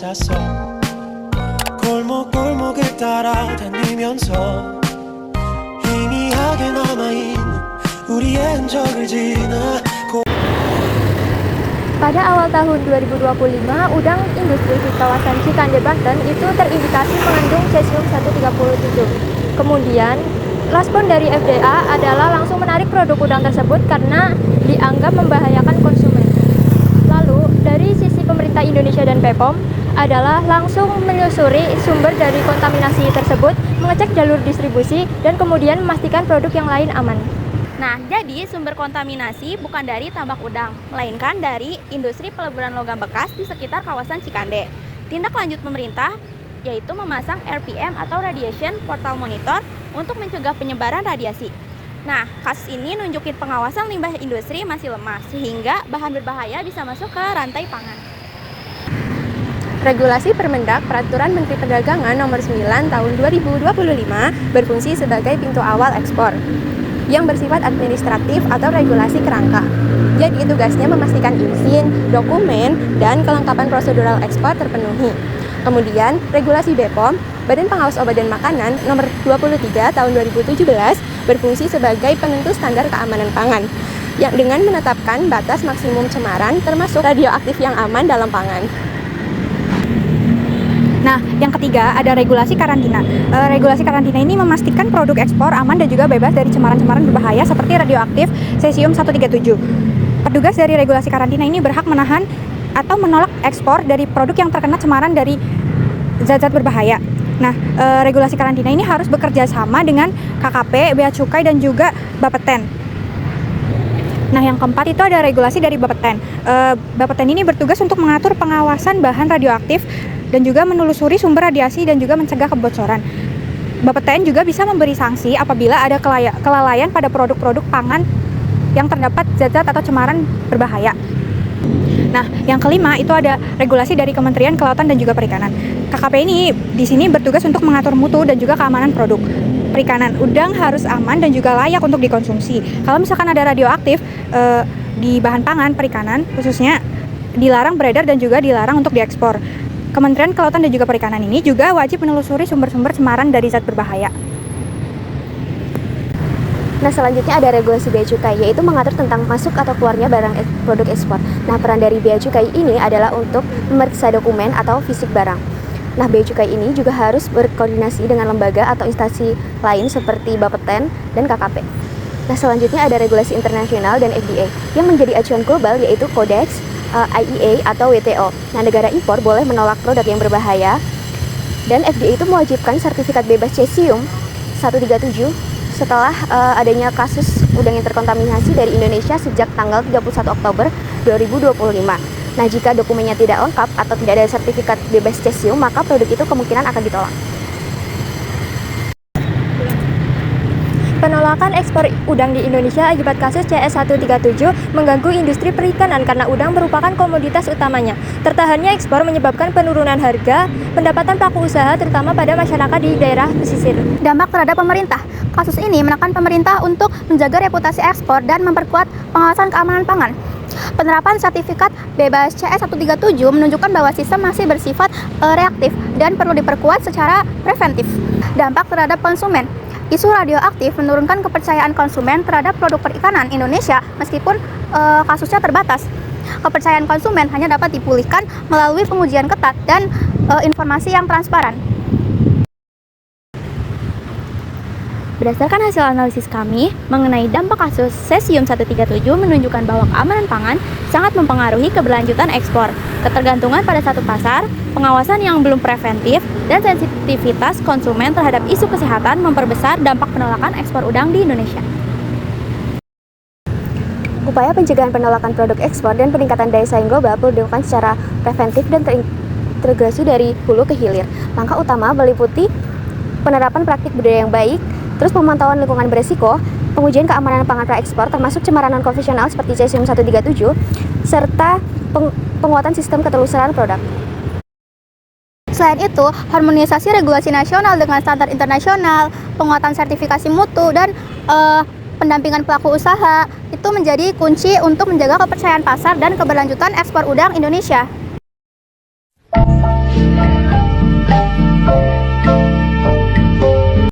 찾았어 골목골목을 따라 다니면서 희미하게 남아있는 우리의 흔적을 지나 Pada awal tahun 2025, udang industri di kawasan Cikande, Banten itu terindikasi mengandung cesium-137. Kemudian, respon dari FDA adalah langsung menarik produk udang tersebut karena dianggap membahayakan konsumen. Lalu, dari sisi pemerintah Indonesia dan BPOM adalah langsung menyusuri sumber dari kontaminasi tersebut, mengecek jalur distribusi, dan kemudian memastikan produk yang lain aman. Nah, jadi sumber kontaminasi bukan dari tambak udang, melainkan dari industri peleburan logam bekas di sekitar kawasan Cikande. Tindak lanjut pemerintah yaitu memasang RPM atau Radiation Portal Monitor untuk mencegah penyebaran radiasi. Nah, kasus ini nunjukin pengawasan limbah industri masih lemah, sehingga bahan berbahaya bisa masuk ke rantai pangan. Regulasi Permendak Peraturan Menteri Perdagangan Nomor 9 Tahun 2025 berfungsi sebagai pintu awal ekspor yang bersifat administratif atau regulasi kerangka. Jadi tugasnya memastikan izin, dokumen, dan kelengkapan prosedural ekspor terpenuhi. Kemudian, regulasi BPOM, Badan Pengawas Obat dan Makanan Nomor 23 Tahun 2017 berfungsi sebagai penentu standar keamanan pangan yang dengan menetapkan batas maksimum cemaran termasuk radioaktif yang aman dalam pangan. Nah, yang ketiga ada regulasi karantina. Regulasi karantina ini memastikan produk ekspor aman dan juga bebas dari cemaran-cemaran berbahaya seperti radioaktif cesium-137. Petugas dari regulasi karantina ini berhak menahan atau menolak ekspor dari produk yang terkena cemaran dari zat-zat berbahaya. Nah, regulasi karantina ini harus bekerja sama dengan KKP, Bea Cukai, dan juga Bapeten. Nah, yang keempat itu ada regulasi dari Bapeten. Bapeten ini bertugas untuk mengatur pengawasan bahan radioaktif dan juga menelusuri sumber radiasi dan juga mencegah kebocoran. Bapeten juga bisa memberi sanksi apabila ada kelalaian pada produk-produk pangan yang terdapat zat-zat atau cemaran berbahaya. Nah, yang kelima itu ada regulasi dari Kementerian Kelautan dan juga Perikanan. KKP ini di sini bertugas untuk mengatur mutu dan juga keamanan produk perikanan. Udang harus aman dan juga layak untuk dikonsumsi. Kalau misalkan ada radioaktif di bahan pangan perikanan, khususnya dilarang beredar dan juga dilarang untuk diekspor. Kementerian Kelautan dan juga Perikanan ini juga wajib menelusuri sumber-sumber cemaran dari zat berbahaya. Nah, selanjutnya ada regulasi Bea Cukai, yaitu mengatur tentang masuk atau keluarnya barang produk ekspor. Nah, peran dari Bea Cukai ini adalah untuk memeriksa dokumen atau fisik barang. Nah, Bea Cukai ini juga harus berkoordinasi dengan lembaga atau instansi lain seperti Bapeten dan KKP. Nah, selanjutnya ada regulasi internasional dan FDA yang menjadi acuan global, yaitu Kodeks IEA atau WTO. Nah, negara impor boleh menolak produk yang berbahaya, dan FDA itu mewajibkan sertifikat bebas cesium 137 setelah adanya kasus udang yang terkontaminasi dari Indonesia sejak tanggal 31 Oktober 2025. Nah, jika dokumennya tidak lengkap atau tidak ada sertifikat bebas cesium, maka produk itu kemungkinan akan ditolak. Penolakan ekspor udang di Indonesia akibat kasus CS137 mengganggu industri perikanan karena udang merupakan komoditas utamanya. Tertahannya ekspor menyebabkan penurunan harga, pendapatan pelaku usaha terutama pada masyarakat di daerah pesisir. Dampak terhadap pemerintah. Kasus ini menekan pemerintah untuk menjaga reputasi ekspor dan memperkuat pengawasan keamanan pangan. Penerapan sertifikat bebas CS137 menunjukkan bahwa sistem masih bersifat reaktif dan perlu diperkuat secara preventif. Dampak terhadap konsumen. Isu radioaktif menurunkan kepercayaan konsumen terhadap produk perikanan Indonesia meskipun kasusnya terbatas. Kepercayaan konsumen hanya dapat dipulihkan melalui pengujian ketat dan informasi yang transparan. Berdasarkan hasil analisis kami mengenai dampak kasus cesium-137 menunjukkan bahwa keamanan pangan sangat mempengaruhi keberlanjutan ekspor, ketergantungan pada satu pasar, pengawasan yang belum preventif, dan sensitivitas konsumen terhadap isu kesehatan memperbesar dampak penolakan ekspor udang di Indonesia. Upaya pencegahan penolakan produk ekspor dan peningkatan daya saing global perlu dilakukan secara preventif dan terintegrasi dari hulu ke hilir. Langkah utama meliputi penerapan praktik budaya yang baik, terus pemantauan lingkungan beresiko, pengujian keamanan pangan praekspor termasuk cemaran non-konvensional seperti cesium-137, serta penguatan sistem ketelusuran produk. Selain itu, harmonisasi regulasi nasional dengan standar internasional, penguatan sertifikasi mutu, dan pendampingan pelaku usaha itu menjadi kunci untuk menjaga kepercayaan pasar dan keberlanjutan ekspor udang Indonesia.